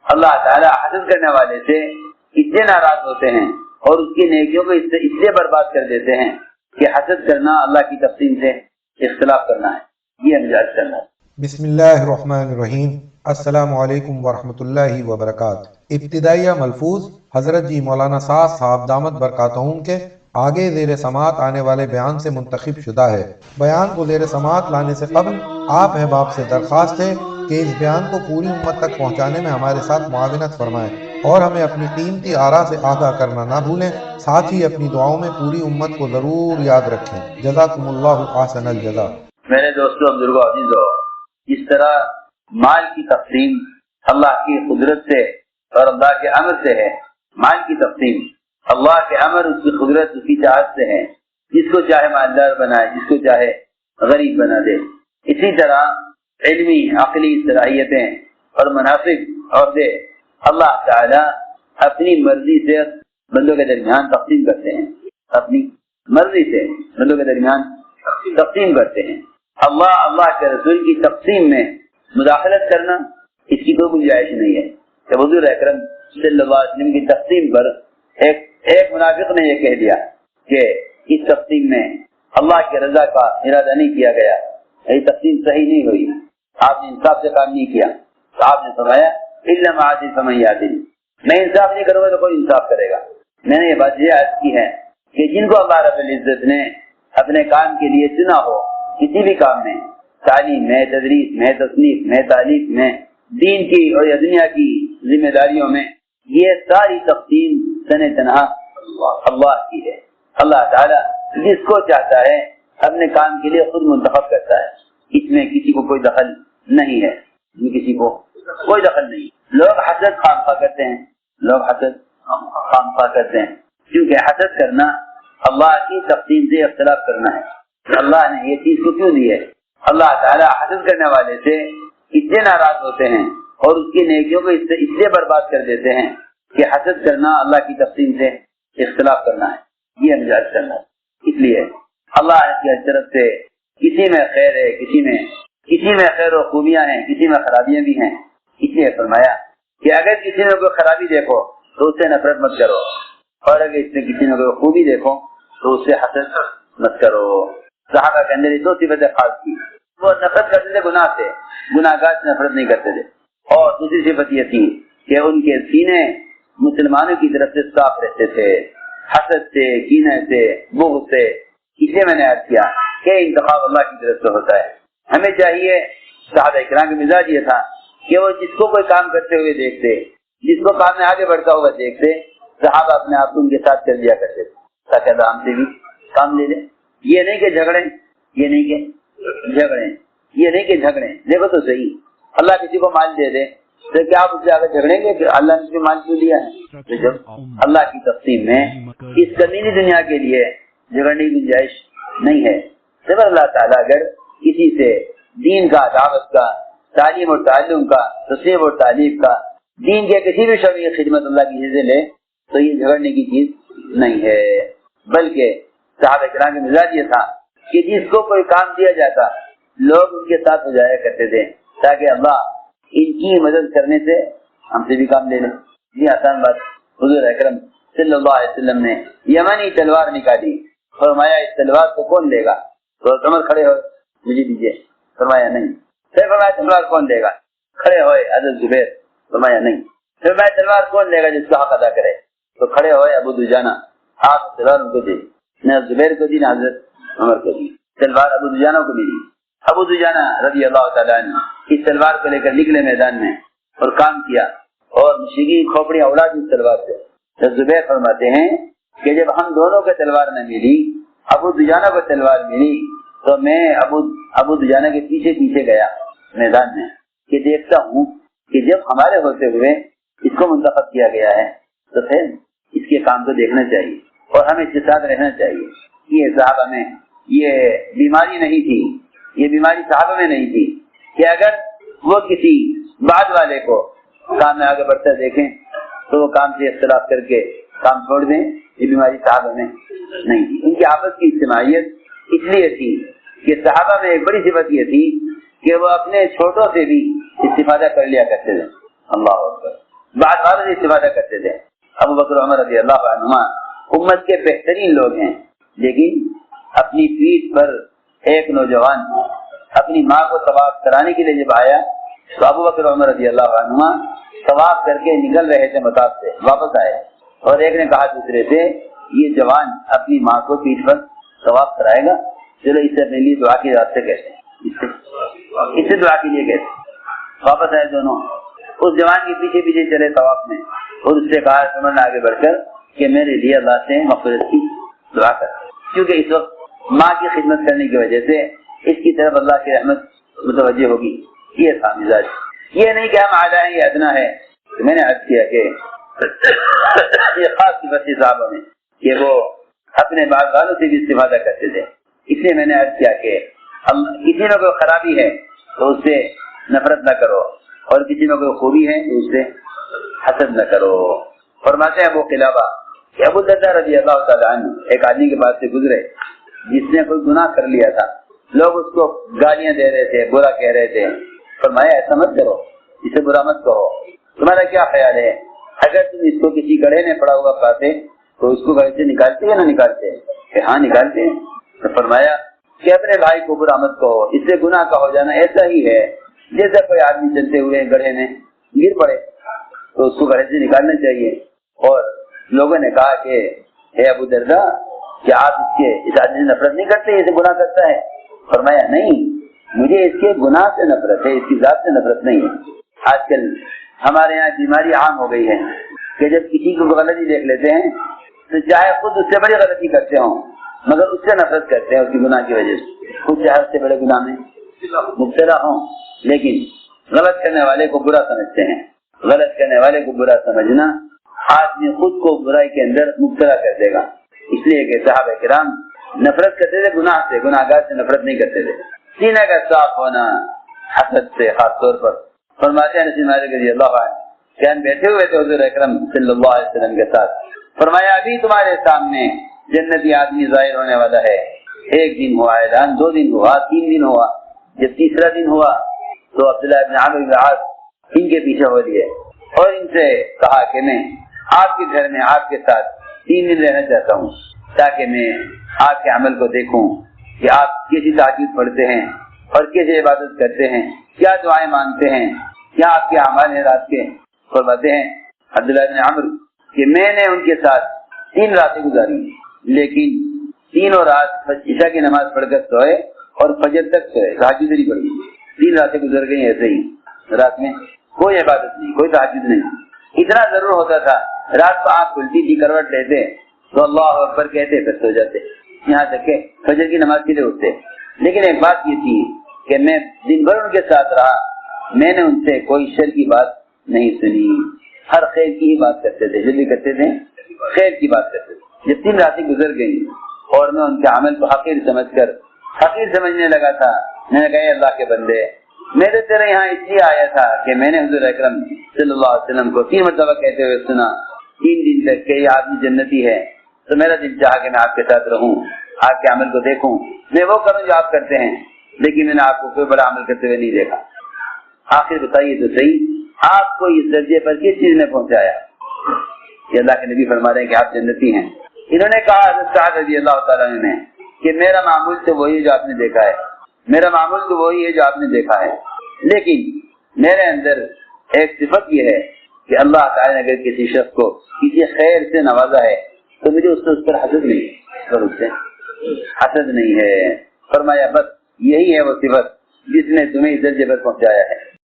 اللہ تعالیٰ حسد کرنے والے سے اتنے ناراض ہوتے ہیں اور اس کی نیکیوں کو اس سے برباد کر دیتے ہیں کہ حسد کرنا اللہ کی تقسیم سے اختلاف کرنا ہے، یہ امجاد کرنا ہے۔ بسم اللہ الرحمن الرحیم۔ السلام علیکم ورحمۃ اللہ وبرکاتہ۔ ابتدائیہ ملفوظ حضرت جی مولانا صاحب دامت برکاتہم کے آگے زیر سماعت آنے والے بیان سے منتخب شدہ ہے۔ بیان کو زیر سماعت لانے سے قبل آپ احباب سے درخواست ہے کہ اس بیان کو پوری امت تک پہنچانے میں ہمارے ساتھ معاونت فرمائیں اور ہمیں اپنی قیمتی آراء سے آگاہ کرنا نہ بھولیں، ساتھ ہی اپنی دعاؤں میں پوری امت کو ضرور یاد رکھیں۔ جزاکم اللہ احسن الجزا۔ میرے دوستوں، بزرگوں، عزیزوں، جس طرح مال کی تقسیم اللہ کی قدرت سے اور اللہ کے امر سے ہے، مال کی تقسیم اللہ کے امر، اس کی قدرت، اس کی چاہت سے ہے، جس کو چاہے مالدار بنائے، جس کو چاہے غریب بنا دے۔ اسی طرح علمی عقلی صلاحیتیں اور مناسب عہدے اللہ تعالیٰ اپنی مرضی سے بندوں کے درمیان تقسیم کرتے ہیں، اپنی مرضی سے بندوں کے درمیان تقسیم کرتے ہیں۔ اللہ کے رسول کی تقسیم میں مداخلت کرنا، اس کی کوئی گنجائش نہیں ہے۔ کہ حضور اکرم صلی اللہ علیہ وسلم کی تقسیم پر ایک منافق نے یہ کہہ دیا کہ اس تقسیم میں اللہ کی رضا کا ارادہ نہیں کیا گیا، یہ تقسیم صحیح نہیں ہوئی، آپ نے انصاف سے کام نہیں کیا۔ تو آپ نے فرمایا الا ما عادل فمن یعدل، میں انصاف نہیں کروں گا تو کوئی انصاف کرے گا۔ میں نے یہ بات یہ عرض کی ہے کہ جن کو اللہ رب العزت نے اپنے کام کے لیے چنا ہو، کسی بھی کام میں، تعلیم میں، تدریس میں، تصنیف میں، تعلیف میں، دین کی اور یا دنیا کی ذمہ داریوں میں، یہ ساری تقسیم سن تنہا اللہ کی ہے۔ اللہ تعالیٰ جس کو چاہتا ہے اپنے کام کے لیے خود منتخب کرتا ہے، اس میں کسی کو کوئی دخل نہیں ہے، کسی کو کوئی دخل نہیں۔ لوگ حسد خواہ کرتے ہیں، لوگ حسد خواہ کرتے ہیں، کیونکہ حسد کرنا اللہ کی تقسیم سے اختلاف کرنا ہے۔ اللہ نے یہ چیز کو کیوں دی ہے؟ اللہ تعالیٰ حسد کرنے والے سے اتنے ناراض ہوتے ہیں اور اس کی نیکیوں کو اس سے برباد کر دیتے ہیں کہ حسد کرنا اللہ کی تقسیم سے اختلاف کرنا ہے، یہ امجاد کرنا ہے۔ اس لیے اللہ کی طرف سے کسی میں خیر ہے، کسی میں خیر و خوبیاں ہیں، کسی میں خرابیاں بھی ہیں۔ اس لیے فرمایا کہ اگر کسی میں کوئی خرابی دیکھو تو اس سے نفرت مت کرو، اور اگر اس میں کسی میں کوئی خوبی دیکھو تو اس سے حسد مت کرو۔ صحابہ کے اندر یہ دو صفتیں خاص تھی، وہ نفرت کرتے تھے گناہ سے، گناہ گار سے نفرت نہیں کرتے تھے، اور دوسری صفت یہ تھی کہ ان کے سینے مسلمانوں کی طرف سے صاف رہتے تھے، حسد سے، کینہ سے، بغض سے۔ اسے میں نے عرض کیا کہ انتخاب اللہ کی طرف سے ہوتا ہے۔ ہمیں چاہیے، صحابہ کرام کا مزاج یہ تھا کہ وہ جس کو کوئی کام کرتے ہوئے دیکھتے، جس کو کام میں آگے بڑھتا ہوا دیکھتے، صحابہ اپنے آپ کو ان کے ساتھ کر دیا کرتے تھے تاکہ اللہ ہم سے بھی کام لے لے۔ یہ نہیں کہ جھگڑیں، یہ نہیں کہ جھگڑیں، دیکھو تو صحیح، اللہ کسی کو مال دے دے تو کیا آپ اس سے آگے جھگڑیں گے کہ اللہ نے مال کیوں دیا ہے؟ تو جب اللہ کی تقسیم میں اس زمینی دنیا کے لیے جھگڑنے کی گنجائش نہیں ہے۔ جب اللہ تعالیٰ اگر کسی سے دین کا، دعوت کا، تعلیم اور تعلم کا، تصنیف اور تعلیف کا، دین کے کسی بھی شعبے کی خدمت اللہ کی چیزیں لے تو یہ جھگڑنے کی چیز نہیں ہے، بلکہ صحابہ کرام کا مزاج یہ تھا کہ جس کو کوئی کام دیا جاتا لوگ ان کے ساتھ ہو جایا کرتے تھے تاکہ اللہ ان کی مدد کرنے سے ہم سے بھی کام لے لیں۔ یہ آسان بات۔ حضور اکرم صلی اللہ علیہ وسلم نے یمنی تلوار نکالی، فرمایا اس تلوار کو کون لے گا؟ تو عمر کھڑے ہوئے، مجھے دیجیے، فرمایا نہیں۔ پھر فرمایا تلوار کون لے گا؟ کھڑے ہوئے حضرت زبیر، فرمایا نہیں۔ پھر فرمایا تلوار کون لے گا جس کا حق ادا کرے؟ تو کھڑے ہوئے ابو دجانہ، آپ تلوار ان کو دے، نہ زبیر کو دی نہ حضرت عمر کو دی، تلوار ابو دجانہ کو بھی دی۔ ابو دجانہ رضی اللہ تعالیٰ عنہ اس تلوار کو لے کر نکلے میدان میں اور کام کیا اور مشرکین کی کھوپڑیاں اڑا دی اس تلوار سے۔ تو زبیر فرماتے ہیں کہ جب ہم دونوں کو تلوار نہ ملی، ابو دجانہ کو تلوار ملی، تو میں ابو دجانہ کے پیچھے پیچھے گیا میدان میں کہ دیکھتا ہوں کہ جب ہمارے ہوتے ہوئے اس کو منتخب کیا گیا ہے تو پھر اس کے کام کو دیکھنا چاہیے اور ہمیں اس کے ساتھ رہنا چاہیے۔ یہ صحابہ میں یہ بیماری نہیں تھی، یہ بیماری صحابہ میں نہیں تھی کہ اگر وہ کسی بعد والے کو کام میں آگے بڑھتا دیکھیں تو وہ کام سے اختلاف کر کے کام چھوڑ دیں، یہ بیماری صحابہ میں نہیں تھی۔ ان کی آپس کی اجتماعیت اس لیے تھی کہ صحابہ میں ایک بڑی صفت یہ تھی کہ وہ اپنے چھوٹوں سے بھی استفادہ کر لیا کرتے تھے۔ اللہ اکبر، بعد والوں سے استفادہ کرتے تھے. ابو بکر عمر رضی اللہ عنہما امت کے بہترین لوگ ہیں، لیکن اپنی پیٹھ پر ایک نوجوان اپنی ماں کو طواف کرانے کے لیے جب آیا تو ابو بکر عمر رضی اللہ عنہما طواف کر کے نکل رہے تھے مطاف سے، واپس آئے اور ایک نے کہا دوسرے سے یہ جوان اپنی ماں کو پیٹھ پر طواف کرائے گا، چلو اس سے اپنے لیے دعا کی راستے کہتے ہیں، اس سے دعا کے لیے کہتے ہیں. واپس آئے دونوں، اس جوان کے پیچھے پیچھے چلے طواف میں اور اس سے کہا سمجھنا آگے بڑھ کر کہ میرے لیے اللہ سے مغفرت کی دعا کر، کیونکہ اس وقت ماں کی خدمت کرنے کی وجہ سے اس کی طرف اللہ کی رحمت متوجہ ہوگی. یہ تھا مزاج، یہ نہیں کہ ہم آدھا ہیں یہ ادنا ہے. تو میں نے عرض کیا کہ یہ خاص صفت صحابہ میں کہ وہ اپنے بعض والوں سے بھی استفادہ کرتے تھے. اس لیے میں نے عرض کیا کہ کسی میں کوئی خرابی ہے تو اس سے نفرت نہ کرو اور کسی میں کوئی خوبی ہے تو اس سے حسد نہ کرو. فرماتے ہیں ابو قلابہ کہ ابو درداء رضی اللہ تعالیٰ عنہ ایک آدمی کے پاس سے گزرے جس نے کوئی گناہ کر لیا تھا. لوگ اس کو گالیاں دے رہے تھے، برا کہہ رہے تھے. فرمایا ایسا مت کرو، اسے برا مت کہو. تمہارا کیا خیال ہے اگر تم اس کو کسی گڑھے میں پڑا ہوا پاتے تو اس کو گھر سے نکالتے یا نہ نکالتے؟ کہ ہاں نکالتے. تو فرمایا کہ اپنے بھائی کو برا مت کہو، اس سے گناہ کا ہو جانا ایسا ہی ہے جیسے کوئی آدمی چلتے ہوئے گڑھے میں گر پڑے تو اس کو گھر سے نکالنا چاہیے. اور لوگوں نے کہا کہ اے ابو درداء کیا آپ اس آدمی سے نفرت نہیں کرتے، اسے گناہ کرتا ہے؟ فرمایا نہیں، مجھے اس کے گناہ سے نفرت ہے، اس کی ذات سے نفرت نہیں ہے. آج کل ہمارے یہاں بیماری عام ہو گئی ہے کہ جب کسی کو غلطی دیکھ لیتے ہیں تو چاہے خود اس سے بڑی غلطی کرتے ہوں مگر اس سے نفرت کرتے ہیں اس کی گناہ کی وجہ سے. خود چاہے اس سے بڑے گناہ میں مبتلا ہوں لیکن غلط کرنے والے کو برا سمجھتے ہیں. غلط کرنے والے کو برا سمجھنا آدمی خود کو برائی کے اندر مبتلا کر دے گا. اس لیے کہ صحابہ کرام نفرت کرتے تھے گناہ سے، گناہ گار سے نفرت نہیں کرتے تھے. سینہ کا صاف ہونا حسد سے خاص طور پر. فرماتے ہیں نصیر مالک رضی اللہ عنہ کہ ہم بیٹھے ہوئے تھے حضور اکرم صلی اللہ علیہ وسلم کے ساتھ. فرمایا ابھی تمہارے سامنے جنتی آدمی ظاہر ہونے والا ہے. ایک دن ہوا اعلان، 2 دن ہوا، 3 دن ہوا. جب تیسرا دن ہوا تو عبداللہ بن عمرو بن عاص ان کے پیچھے ہو لیے اور ان سے کہا کہ میں آپ کے گھر میں آپ کے ساتھ 3 دن رہنا چاہتا ہوں تاکہ میں آپ کے عمل کو دیکھوں کہ آپ کیسی تہجد پڑھتے ہیں اور کیسے عبادت کرتے ہیں، کیا دعائیں مانگتے ہیں، کیا آپ کے اعمال ہیں رات کے. فرماتے ہیں عبداللہ بن عمرو کہ میں نے ان کے ساتھ 3 راتیں گزاری لیکن تینوں رات عشاء کی نماز پڑھ کر سوئے اور فجر تک سوئے، تہجد نہیں پڑھی. 3 راتیں گزر گئی ایسے ہی، رات میں کوئی عبادت نہیں، کوئی تہجد نہیں. اتنا ضرور ہوتا تھا رات کو آنکھ کھلتی تھی، کروٹ لیتے تو اللہ اکبر کہتے پھر سو جاتے، یہاں تک کہ فجر کی نماز کے لیے اٹھتے. لیکن ایک بات یہ تھی کہ میں دن بھر ان کے ساتھ رہا، میں نے ان سے کوئی شر کی بات نہیں سنی، ہر خیر کی ہی بات کرتے تھے. جب بھی کرتے تھے خیر کی بات کرتے تھے. جب 3 راتیں گزر گئی اور میں ان کے عمل کو حقیر سمجھ کر حقیر سمجھنے لگا تھا، میں نے کہا اللہ کے بندے میں تو تیرے یہاں اس لیے آیا تھا کہ میں نے حضور اکرم صلی اللہ علیہ وسلم کو 3 مرتبہ کہتے ہوئے سنا 3 دن تک کہ یہ آدمی جنتی ہے، تو میرا دل چاہا کہ میں آپ کے ساتھ رہوں، آپ کے عمل کو دیکھوں، میں وہ کروں جو آپ کرتے ہیں. لیکن میں نے آپ کو کوئی بڑا عمل کرتے ہوئے نہیں دیکھا. آخر بتائیے تو صحیح آپ کو اس درجے پر کس چیز نے پہنچایا؟ یہ اللہ کے نبی فرما رہے ہیں کہ آپ جنتی ہیں. انہوں نے کہا حضرت سعد رضی اللہ تعالیٰ عنہ نے کہ میرا معمول تو وہی جو آپ نے دیکھا ہے، میرا معمول تو وہی ہے جو آپ نے دیکھا ہے، لیکن میرے اندر ایک صفت یہ ہے کہ اللہ تعالیٰ نے اگر کسی شخص کو کسی خیر سے نوازا ہے تو مجھے اس پر حسد نہیں ہے، اس سے حسد نہیں ہے. فرمایا بس یہی ہے وہ صفت جس نے تمہیں اس درجے پر پہنچایا ہے.